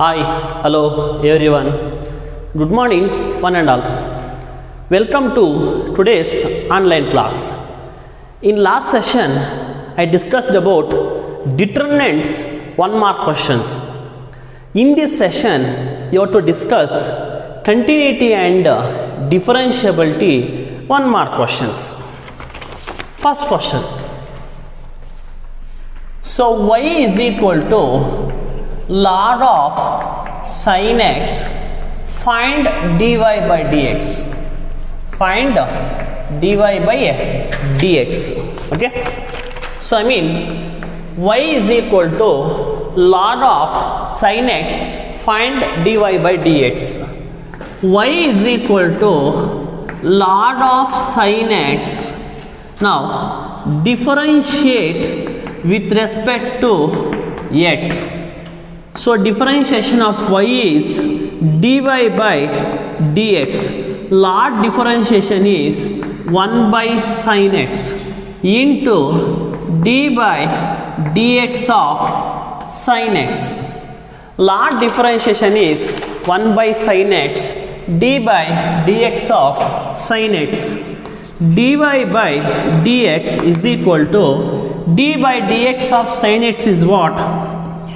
Hi, hello everyone. Good morning, one and all. Welcome to today's online class. In last session, I discussed about determinants 1 mark questions. In this session, you have to discuss continuity and differentiability 1 mark questions. First question. So y is equal to log of sin x, find dy by dx. Find dy by dx. Okay. So I mean y is equal to log of sin x, find dy by dx. Y is equal to log of sin x. Now differentiate with respect to x. So differentiation of y is dy by dx. Log differentiation is 1 by sin x into d by dx of sin x. Log differentiation is 1 by sin x d by dx of sin x. dy by dx is equal to d by dx of sin x is what?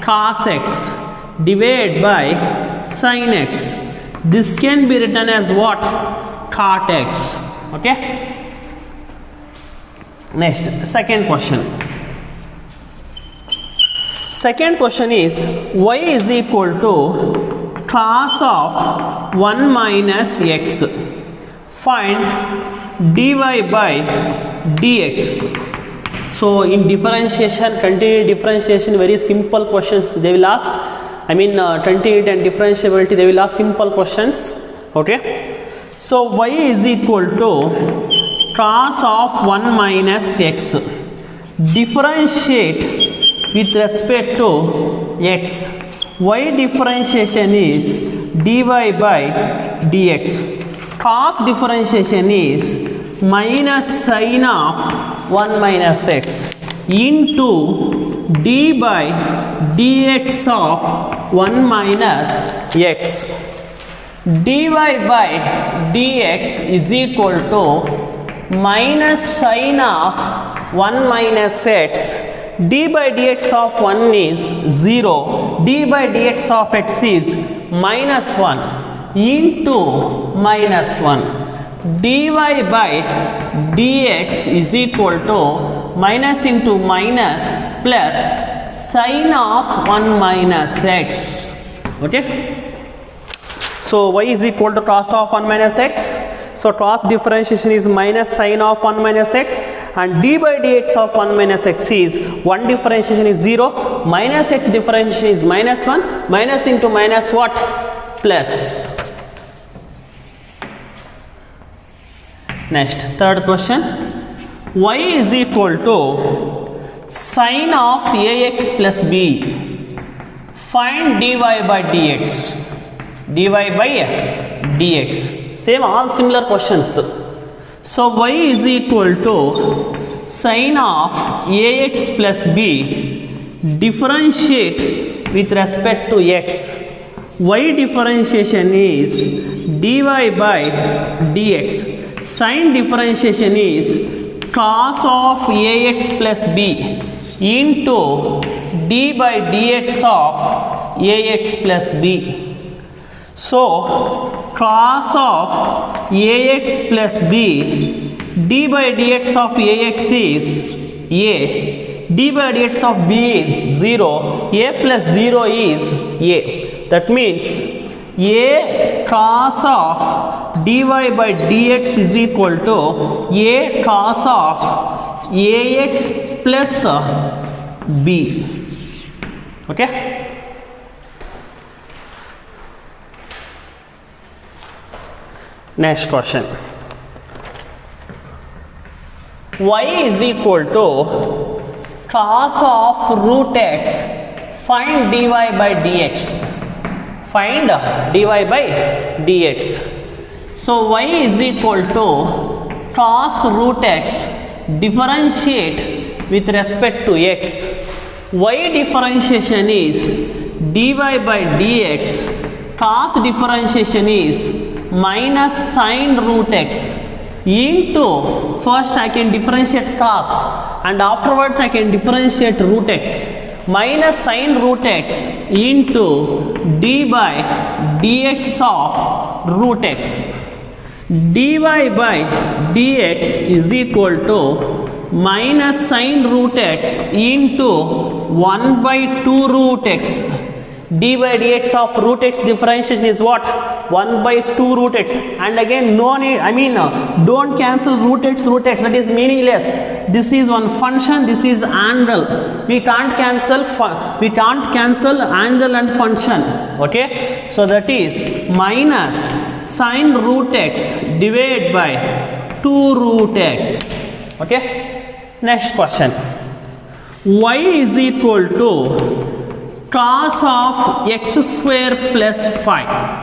Cos x divided by sin x. This can be written as what? Cot x. Okay. Next, second question. Second question is y is equal to cos of 1 minus x. Find dy by dx. So in differentiation, continuity differentiation, very simple questions they will ask. I mean continuity and differentiability, they will ask simple questions. Okay. So y is equal to cos of 1 minus x. Differentiate with respect to x. Y differentiation is dy by dx. Cos differentiation is minus sin of 1 minus x into d by dx of 1 minus x. dy by dx is equal to minus sin of 1 minus x. d by dx of 1 is 0. d by dx of x is minus 1 into minus 1. dy by dx is equal to minus into minus plus sin of 1 minus x. Okay. So y is equal to cos of 1 minus x. So cos differentiation is minus sin of 1 minus x, and d by dx of 1 minus x is 1 differentiation is 0, minus x differentiation is minus 1, minus into minus what? Plus. Next, third question. Y is equal to sin of ax plus b. Find dy by dx. dy by dx. Same, all similar questions. So y is equal to sin of ax plus b. Differentiate with respect to x. Y differentiation is dy by dx. Sin differentiation is cos of ax plus b into d by dx of ax plus b. So cos of ax plus b, d by dx of ax is a, d by dx of b is 0, a plus 0 is a. That means a cos of dy by dx is equal to a cos of ax plus b. Okay. Next question. Y is equal to cos of root x. Find dy by dx. Find dy by dx. So y is equal to cos root x. Differentiate with respect to x. Y differentiation is dy by dx, cos differentiation is minus sine root x into, first I can differentiate cos and afterwards I can differentiate root x, minus sine root x into d by dx of root x. dy by dx is equal to minus sine root x into 1 by 2 root x. d by dx of root x differentiation is what? 1 by 2 root x. And again, no need, don't cancel root x, that is meaningless. This is one function, this is angle. We can't cancel angle and function. Okay, so that is minus sine root x divided by 2 root x. Okay, next question. Y is equal to cos of x square plus 5.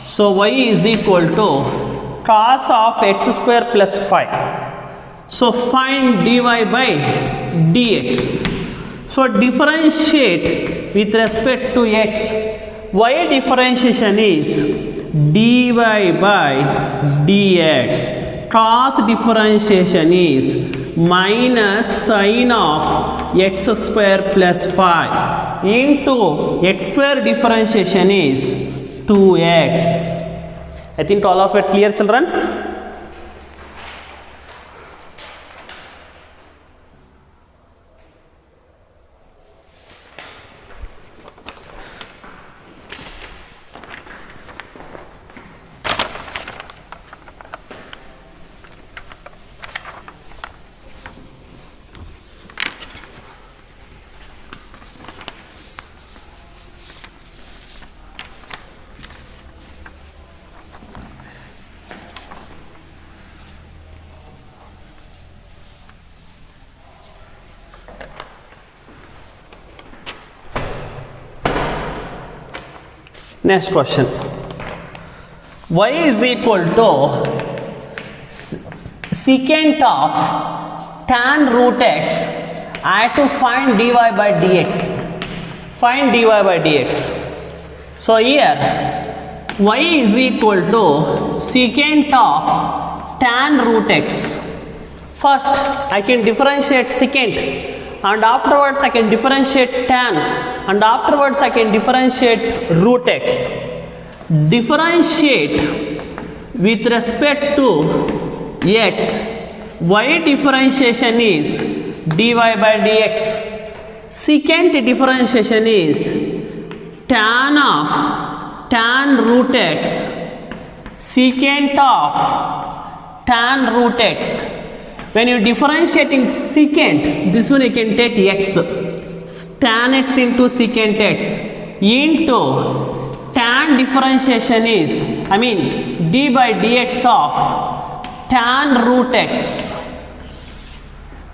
So y is equal to cos of x square plus 5. So find dy by dx. So differentiate with respect to x. Y differentiation is dy by dx. Cos differentiation is minus sine of x square plus 5 into x square differentiation is 2x. I think all of it clear, children? Next question. Y is equal to secant of tan root x. I have to find dy by dx. Find dy by dx. So here y is equal to secant of tan root x. First I can differentiate secant and afterwards I can differentiate tan and afterwards I can differentiate root x. Differentiate with respect to x. Y differentiation is dy by dx. Secant differentiation is tan of tan root x. Secant of tan root x. When you differentiating secant, this one you can take x, tan x into secant x into tan differentiation is, d by dx of tan root x.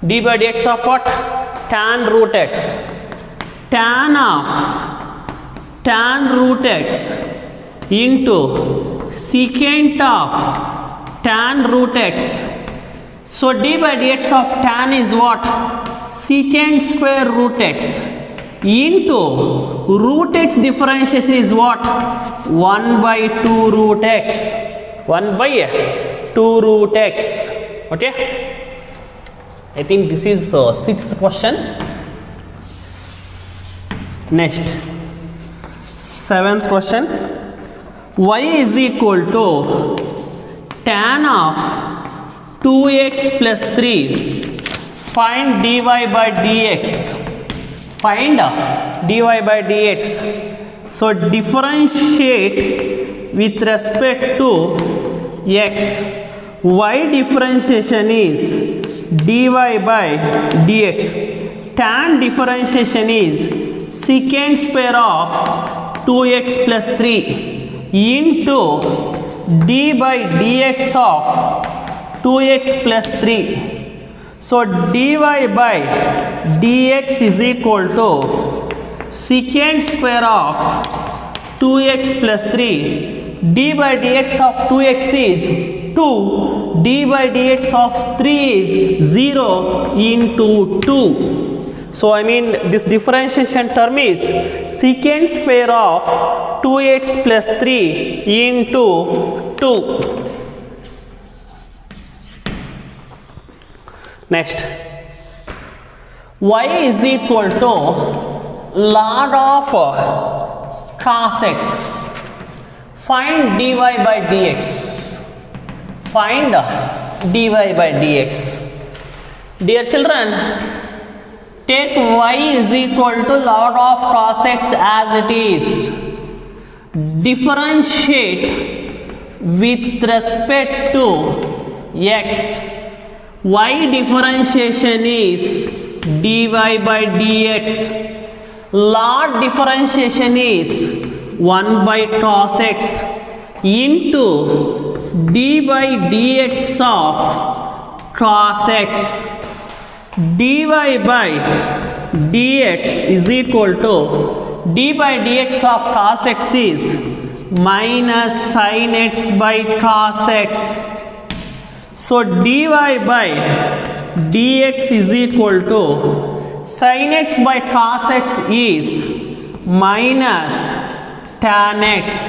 d by dx of what? Tan root x. Tan of tan root x into secant of tan root x. So d by dx of tan is what? Secant square root x into root x differentiation is what? 1 by 2 root x. 1 by 2 root x. Okay, I think this is sixth question. Next, seventh question. Y is equal to tan of 2x plus 3. Find dy by dx. Find dy by dx. So differentiate with respect to x. Y differentiation is dy by dx. Tan differentiation is secant square of 2x plus 3 into d by dx of 2x plus 3. So dy by dx is equal to secant square of 2x plus 3. d by dx of 2x is 2. d by dx of 3 is 0 into 2. So I mean this differentiation term is secant square of 2x plus 3 into 2. Next, y is equal to log of cos x. Find dy by dx. Find dy by dx. Dear children, take y is equal to log of cos x as it is. Differentiate with respect to x. Y differentiation is dy by dx. Log differentiation is 1 by cos x into dy by dx of cos x. Dy by dx is equal to dy by dx of cos x is minus sin x by cos x. So dy by dx is equal to sin x by cos x is minus tan x.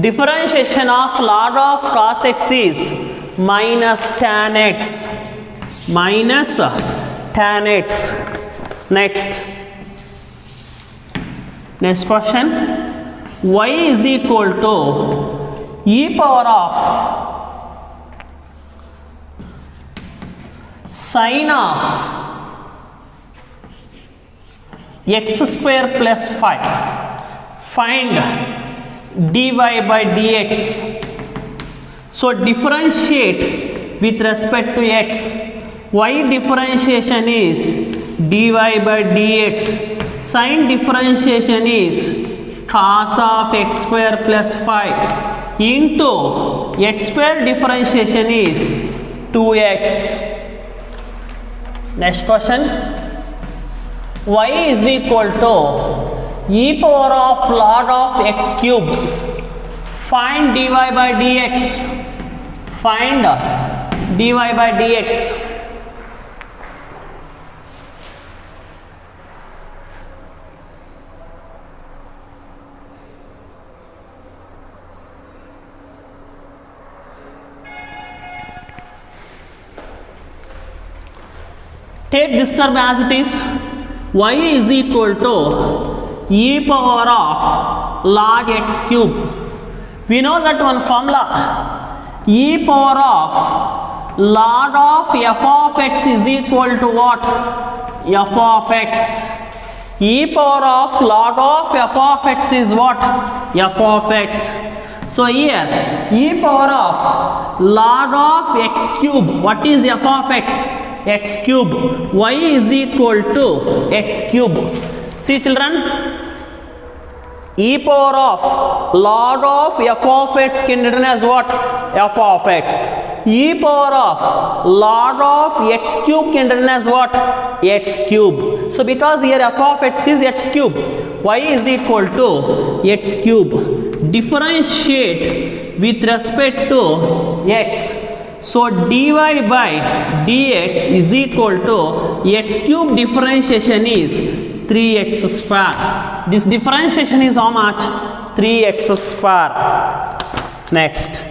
Differentiation of log of cos x is minus tan x. Minus tan x. Next question. Y is equal to e power of sin of x square plus 5. Find dy by dx. So differentiate with respect to x. Y differentiation is dy by dx. Sin differentiation is cos of x square plus 5 into x square differentiation is 2x. Next question. Y is equal to e power of log of x cube. Find dy by dx. Find dy by dx. Take this term as it is. Y is equal to e power of log x cube. We know that one formula. E power of log of f of x is equal to what? F of x. E power of log of f of x is what? F of x. So here e power of log of x cube. What is f of x? X cube. Y is equal to x cube. See children, e power of log of f of x can be written as what? F of x. E power of log of x cube can be written as what? X cube. So because here f of x is x cube, y is equal to x cube. Differentiate with respect to x. So dy by dx is equal to x cube differentiation is 3x square. This differentiation is how much? 3x square. Next.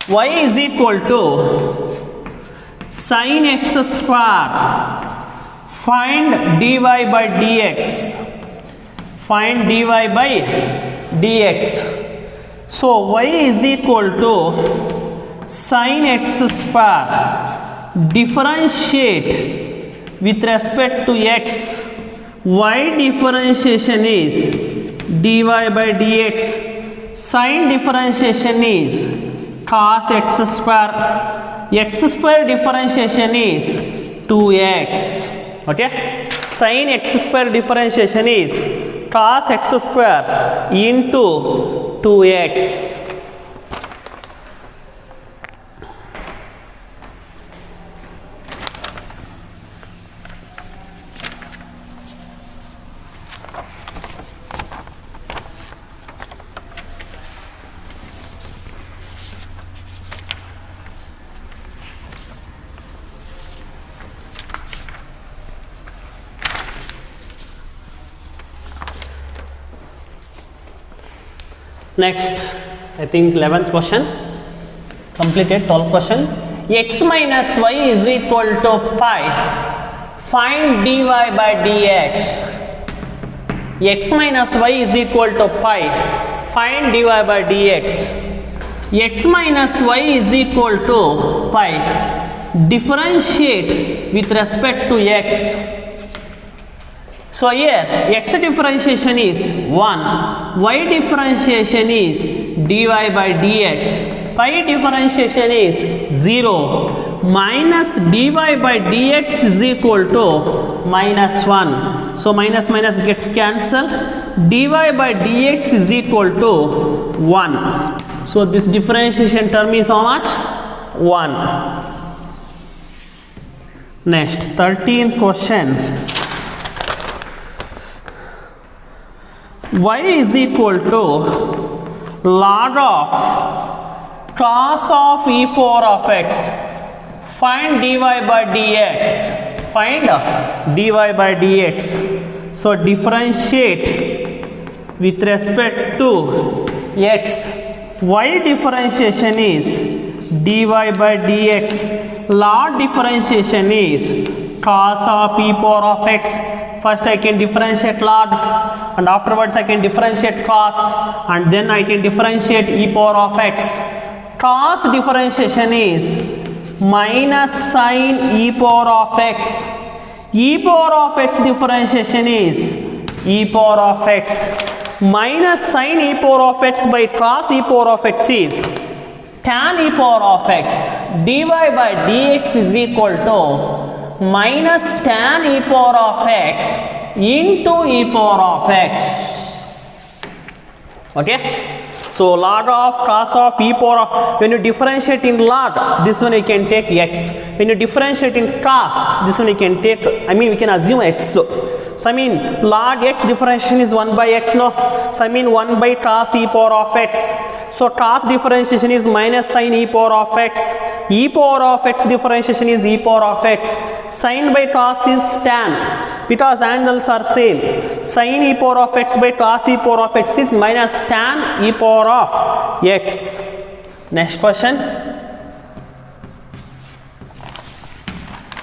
Y is equal to sin x square. Find dy by dx. Find dy by dx. So y is equal to sin x square. Differentiate with respect to x. Y differentiation is dy by dx. Sin differentiation is cos x square. X square differentiation is 2x. Okay. Sin x square differentiation is cos x square into 2x. Next, I think 11th question. Completed 12th question. X minus y is equal to pi. Find dy by dx. X minus y is equal to pi. Find dy by dx. X minus y is equal to pi. Differentiate with respect to x. So here x differentiation is 1, y differentiation is dy by dx, pi differentiation is 0, minus dy by dx is equal to minus 1. So minus minus gets cancelled, dy by dx is equal to 1. So this differentiation term is how much? 1. Next, 13th question. Y is equal to log of cos of e4 of x. Find dy by dx. Find dy by dx. So differentiate with respect to x. Y differentiation is dy by dx. Log differentiation is cos of e4 of x. First I can differentiate log, and afterwards I can differentiate cos, and then I can differentiate e power of x. Cos differentiation is minus sin e power of x. E power of x differentiation is e power of x. Minus sin e power of x by cos e power of x is tan e power of x. Dy by dx is equal to minus tan e power of x into e power of x. Okay, so log of cos of e power of, when you differentiate in log, this one you can take x. When you differentiate in cos, this one you can take, we can assume x. So log x differentiation is 1 by x, no? So 1 by cos e power of x. So cos differentiation is minus sin e power of x. E power of x differentiation is e power of x. Sin by cos is tan, because angles are same. Sin e power of x by cos e power of x is minus tan e power of x. Next question.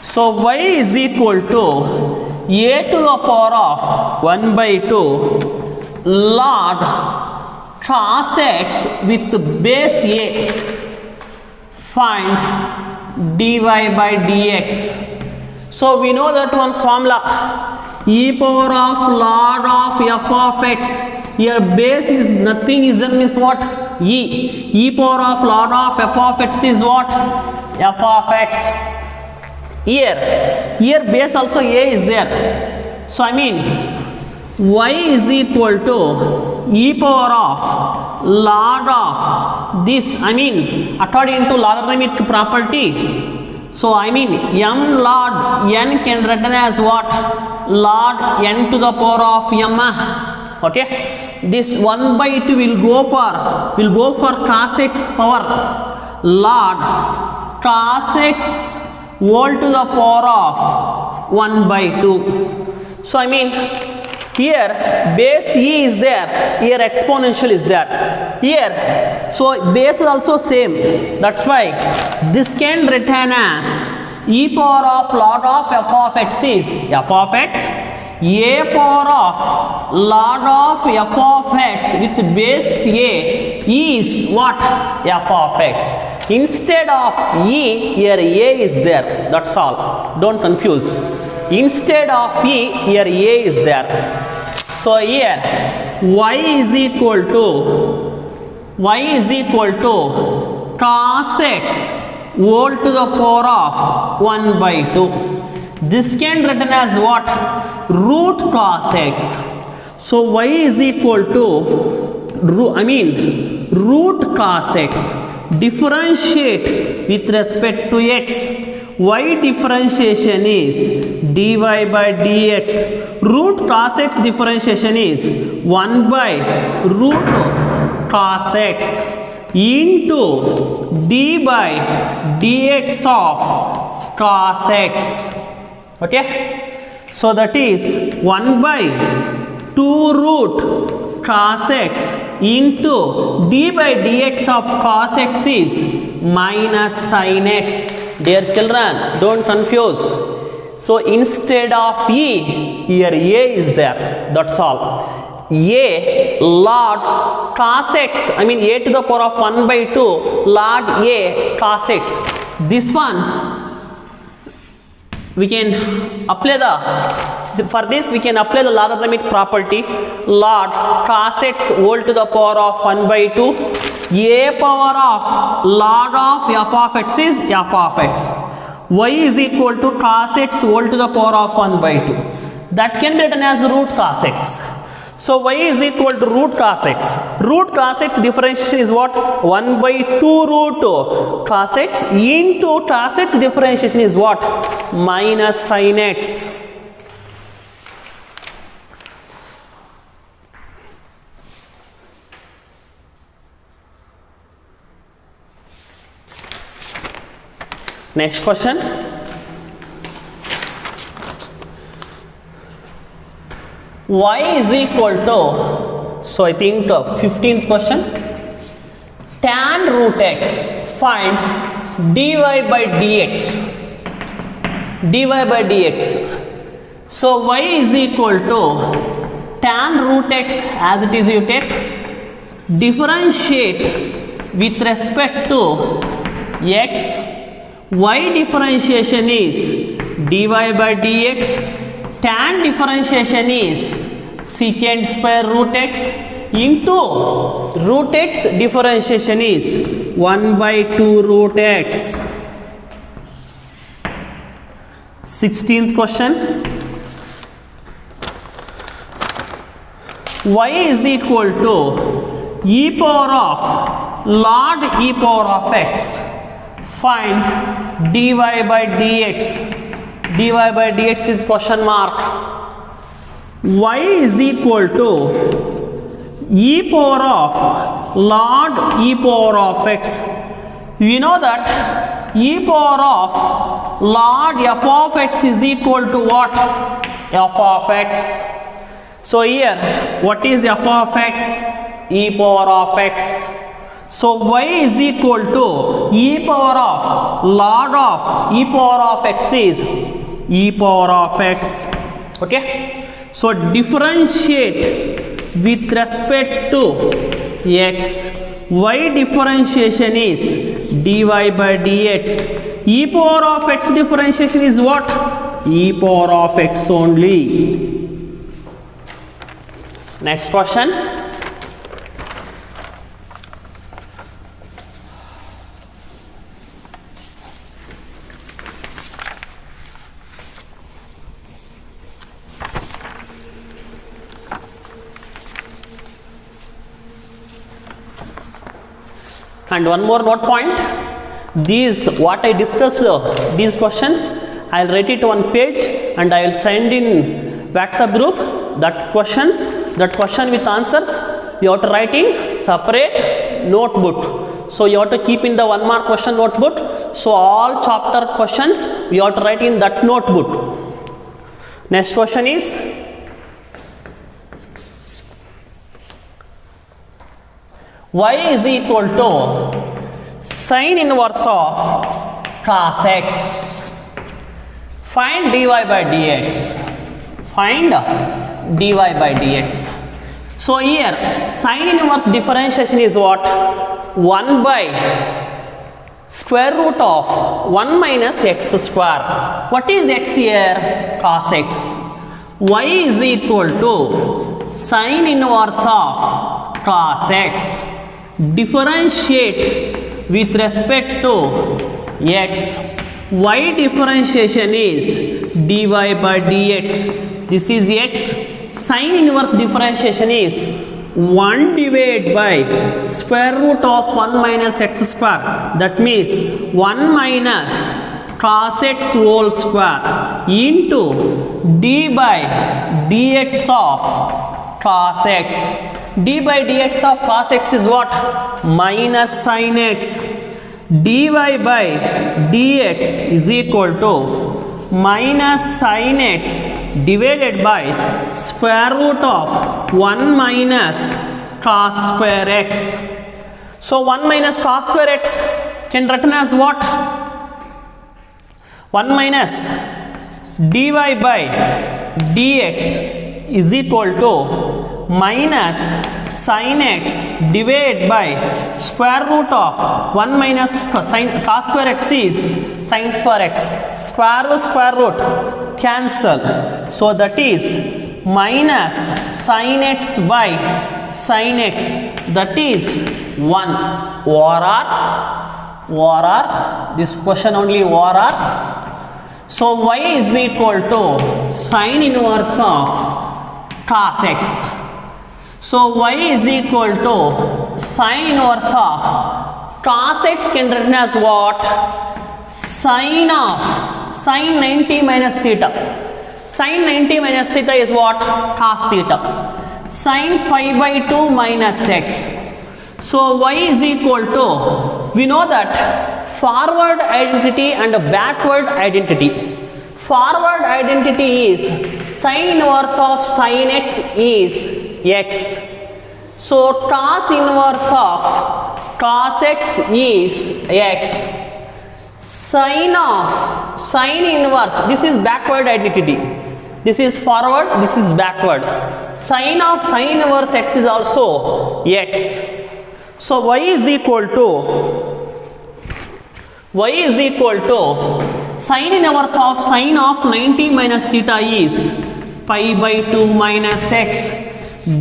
So y is equal to a to the power of 1 by 2 log cos x with base a. Find dy by dx. So we know that one formula, e power of log of f of x. Here base is nothing, is what? E. E power of log of f of x is what? F of x. Here base also a is there. So y is equal to e power of log of this, according to logarithmic property. So m log n can written as what? Log n to the power of m. Okay, this 1 by 2 will go for cos x power log cos x whole to the power of 1 by 2. So here base e is there, here exponential is there. Here, so base is also same. That's why this can written as e power of log of f of x is f of x. A power of log of f of x with base a is what? F of x. Instead of e, here a is there. That's all. Don't confuse. Instead of e, here a is there. So here y is equal to cos x whole to the power of 1 by 2. This can written as what? Root cos x. So y is equal to root cos x. Differentiate with respect to x. Y differentiation is dy by dx. Root cos x differentiation is 1 by root cos x into d by dx of cos x. Okay, so that is 1 by 2 root cos x into d by dx of cos x is minus sin x. Dear children, don't confuse. So instead of e, here a is there. That's all. A log cos x, I mean a to the power of 1 by 2 log a cos x. This one we can apply for this we can apply the logarithmic property. Log cos x whole to the power of 1 by 2 a power of log of f of x is f of x. Y is equal to cos x whole to the power of 1 by 2. That can be written as root cos x. So y is equal to root cos x. Root cos x differentiation is what? 1 by 2 root cos x into cos x differentiation is what? Minus sin x. Next question. Y is equal to, so I think 15th question, tan root x, find dy by dx, dy by dx. So y is equal to tan root x as it is you take, differentiate with respect to x, y differentiation is dy by dx, tan differentiation is secant square root x into root x differentiation is 1 by 2 root x. 16th question. Y is equal to e power of log e power of x. Find dy by dx. Dy by dx is question mark. Y is equal to e power of log e power of x. We know that e power of log f of x is equal to what? F of x. So here, what is f of x? E power of x. So y is equal to e power of log of e power of x is e power of x. Okay. So differentiate with respect to x. Y differentiation is dy by dx. E power of x differentiation is what? E power of x only. Next question. And one more note point, these what I discussed, these questions I will write it on page and I will send in WhatsApp group that question with answers you have to write in separate notebook. So you have to keep in the 1 mark question notebook. So all chapter questions you have to write in that notebook. Next question is, y is equal to sin inverse of cos x. Find dy by dx. Find dy by dx. So here sin inverse differentiation is what? 1 by square root of 1 minus x square. What is x here? Cos x. Y is equal to sin inverse of cos x. Differentiate with respect to x. Y differentiation is dy by dx. This is x. Sin inverse differentiation is 1 divided by square root of 1 minus x square. That means 1 minus cos x whole square into d by dx of cos x. D by dx of cos x is what? Minus sin x. dy by dx is equal to minus sin x divided by square root of 1 minus cos square x. So 1 minus cos square x can written as what? 1 minus dy by dx is equal to minus sin x divided by square root of 1 minus sin cos square x is sin square x. Square root cancel. So that is minus sin x by sin x, that is 1. OR this question only OR. So y is equal to sin inverse of cos x. So y is equal to sin inverse of cos x can written as what? Sin 90 minus theta. Sin 90 minus theta is what? Cos theta. Sin pi by 2 minus x. So y is equal to, we know that forward identity and backward identity. Forward identity is sin inverse of sin x is x. So cos inverse of cos x is x. Sin inverse, this is backward identity. This is forward, this is backward. Sin of sin inverse x is also x. So y is equal to sin inverse of sin of 90 minus theta is pi by 2 minus x.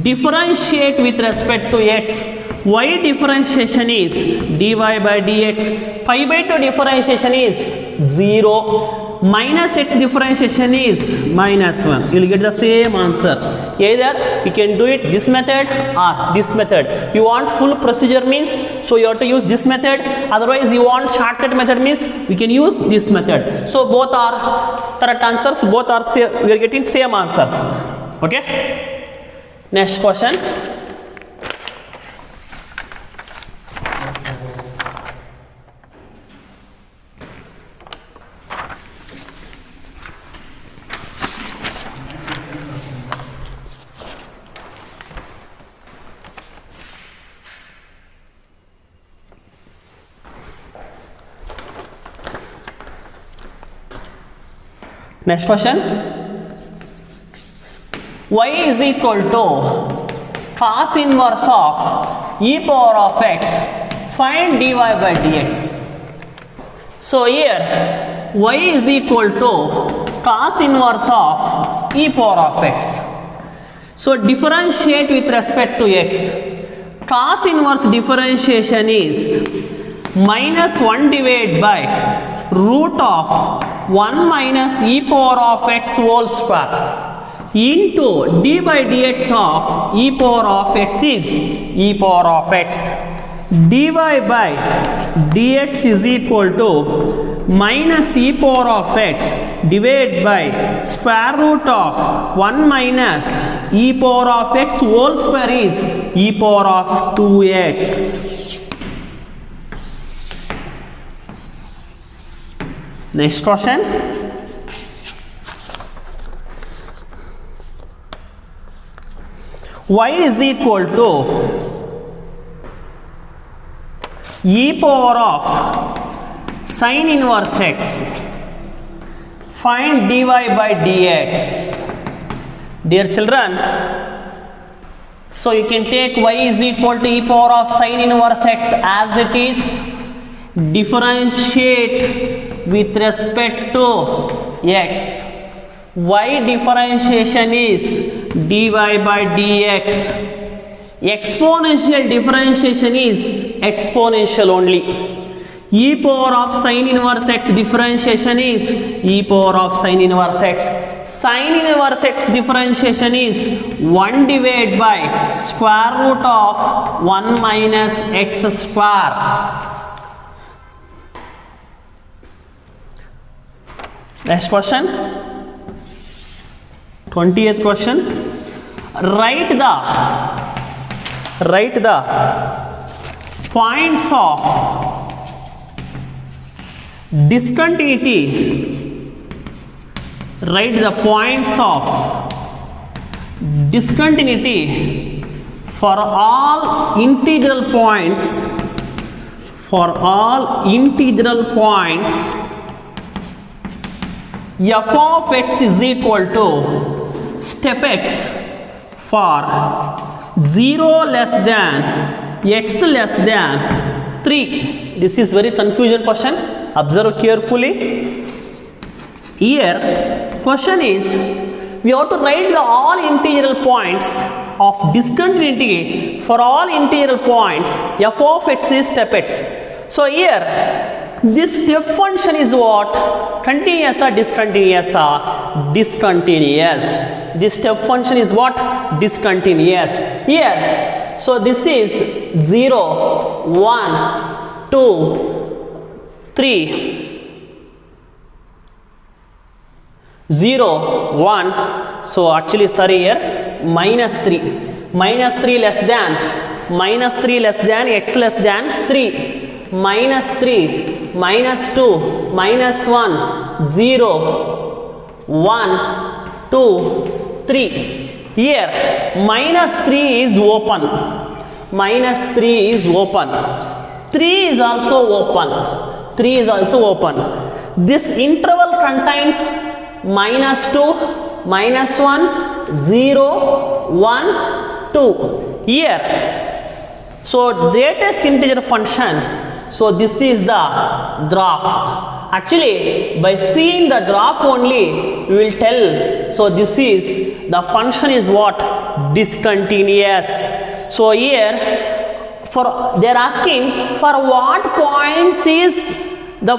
Differentiate with respect to x. Y differentiation is dy by dx. Pi by 2 differentiation is 0. Minus x differentiation is minus 1. You will get the same answer. Either you can do it this method or this method. You want full procedure means, so you have to use this method. Otherwise you want shortcut method means we can use this method. So both are correct answers. Both are same. We are getting same answers. Okay. Next question. Next question. Y is equal to cos inverse of e power of x. Find dy by dx. So here y is equal to cos inverse of e power of x. So differentiate with respect to x. Cos inverse differentiation is minus 1 divided by root of 1 minus e power of x whole square into d by dx of e power of x is e power of x. dy by dx is equal to minus e power of x divided by square root of 1 minus e power of x whole square is e power of 2x. Next question. Y is equal to e power of sin inverse x. Find dy by dx. Dear children, so you can take y is equal to e power of sin inverse x as it is. Differentiate with respect to x. Y differentiation is dy by dx. Exponential differentiation is exponential only. E power of sin inverse x differentiation is e power of sin inverse x. Sin inverse x differentiation is 1 divided by square root of 1 minus x square. Next question, 20th question. Write the points of discontinuity write the points of discontinuity for all integral points, for all integral points f of x is equal to step x for 0 less than x less than 3. This is very confusion question. Observe carefully. Here question is, we have to write the all integral points of discontinuity for all integral points f of x is step x. So here this step function is what? Continuous or discontinuous? Discontinuous. This step function is what? Discontinuous. Here, so this is 0, 1, 2, 3, 0, 1. So actually sorry, here minus 3 less than x less than 3, minus 3, minus 2, minus 1, 0, 1, 2, 3. Here minus 3 is open, minus 3 is open, 3 is also open, 3 is also open. This interval contains minus 2, minus 1, 0, 1, 2. Here, so greatest integer function, so this is the graph. Actually, by seeing the graph only, we will tell. So this is the function is what? Discontinuous. So here, for they are asking for what points is the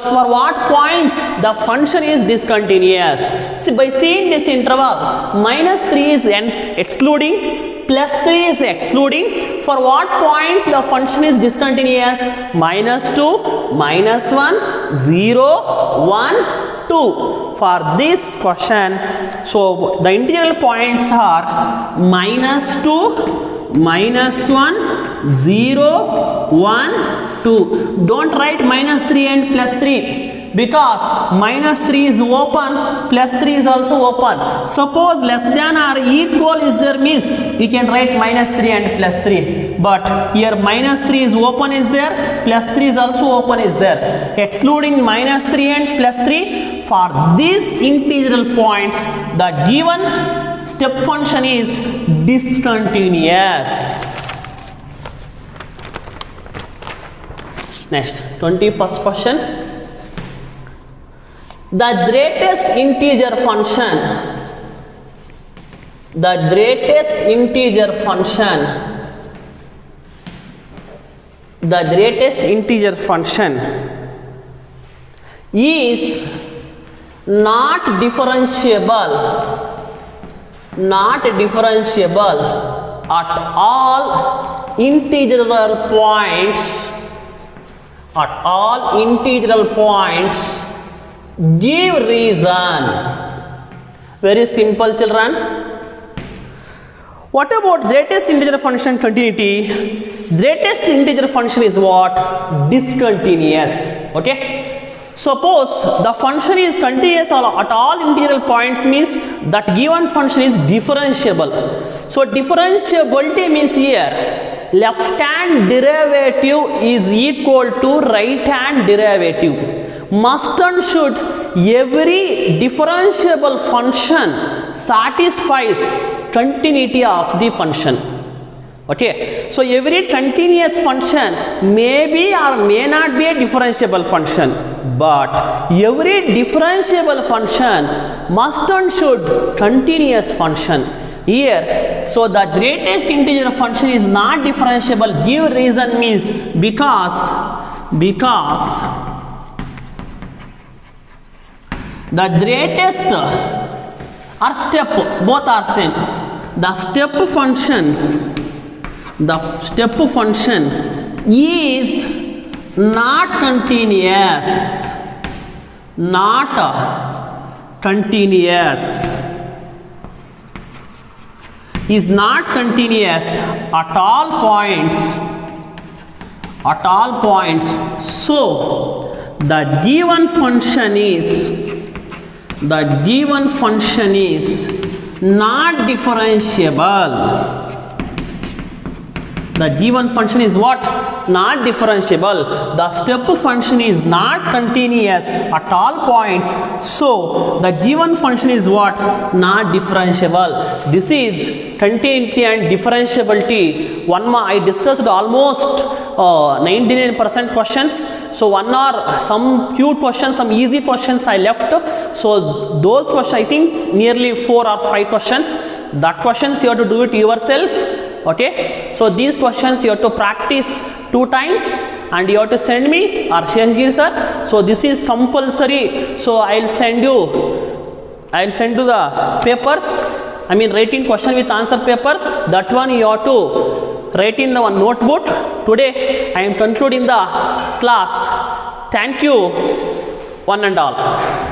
function is discontinuous. See, by seeing this interval, minus 3 is excluding, plus 3 is excluding. For what points the function is discontinuous? Minus 2, minus 1, 0, 1, 2. For this question, so the integral points are minus 2, minus 1, 0, 1, 2. Don't write minus 3 and plus 3, because minus 3 is open, plus 3 is also open. Suppose less than or equal is there means we can write minus 3 and plus 3. But here minus 3 is open is there, plus 3 is also open is there. Excluding minus 3 and plus 3, for these integral points, the given step function is discontinuous. Next, 21st question. The greatest integer function, the greatest integer function, the greatest integer function is not differentiable at all integral points, at all integral points. Give reason. Very simple, children. What about greatest integer function continuity? Greatest integer function is what? Discontinuous. Okay. Suppose the function is continuous at all integral points means that given function is differentiable. So differentiability means here left hand derivative is equal to right hand derivative. Must and should every differentiable function satisfies continuity of the function. Okay, so every continuous function may be or may not be a differentiable function, but every differentiable function must and should continuous function. Here, so the greatest integer function is not differentiable. Give reason means because the greatest or step, both are same. The step function is not continuous is not continuous at all points. So the given function is the given function is not differentiable. The given function is what? Not differentiable. The step function is not continuous at all points. So the given function is what? Not differentiable. This is continuity and differentiability. I discussed almost 99% questions. So one or some few questions, some easy questions I left. So those questions, I think nearly 4 or 5 questions. That questions you have to do it yourself. Okay, so these questions you have to practice 2 times and you have to send me or Sheshgiri sir. So this is compulsory. So I'll send you the papers. I mean writing question with answer papers. That one you have to write in the one notebook. Today I am concluding the class. Thank you one and all.